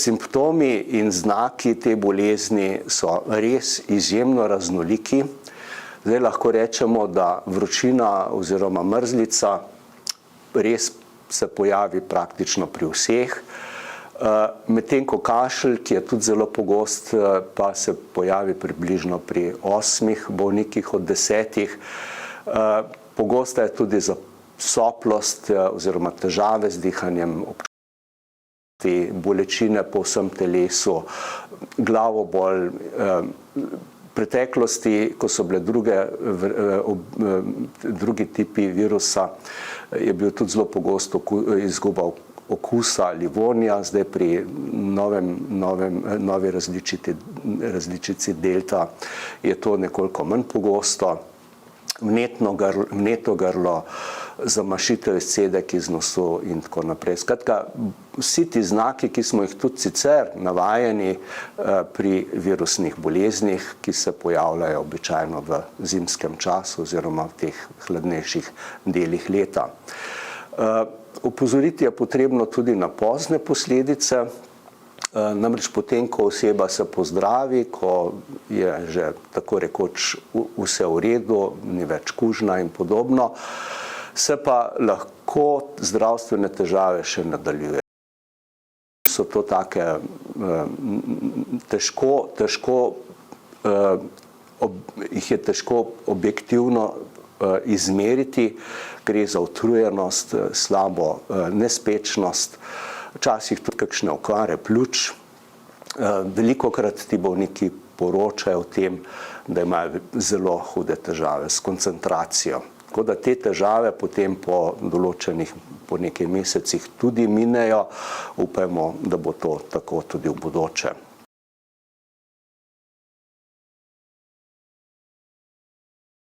Simptomi in znaki te bolezni so res izjemno raznoliki. Zdaj lahko rečemo, da vročina oziroma mrzlica res se pojavi praktično pri vseh. Medtem ko kašelj, ki je tudi zelo pogost, pa se pojavi približno pri 8 bolnikih od 10. Pogosta je tudi zasoplost oziroma težave z dihanjem, bolečine po vsem telesu, glavobol. V preteklosti, ko so bile drugi tipi virusa, je bil tudi zelo pogost izguba okusa ali vonja, zdaj pri novi različici delta je to nekoliko manj pogosto. Vneto grlo, zamašitev izcedek iz nosu in tako naprej. Skratka, vsi ti znaki, ki smo jih tudi sicer navajeni pri virusnih boleznih, ki se pojavljajo običajno v zimskem času oziroma v teh hladnejših delih leta. Opozoriti je potrebno tudi na pozne posledice. Namreč potem, ko oseba se pozdravi, ko je že tako rekoč vse v redu, ni več kužna in podobno, se pa lahko zdravstvene težave še nadaljujejo. So to take jih je težko objektivno izmeriti, gre za utrujenost, slabo nespečnost, včasih tudi kakšne okvare pljuč. Velikokrat ti bolniki poročajo o tem, da imajo zelo hude težave s koncentracijo. Tako da te težave potem po nekaj mesecih tudi minejo. Upajmo, da bo to tako tudi v bodoče.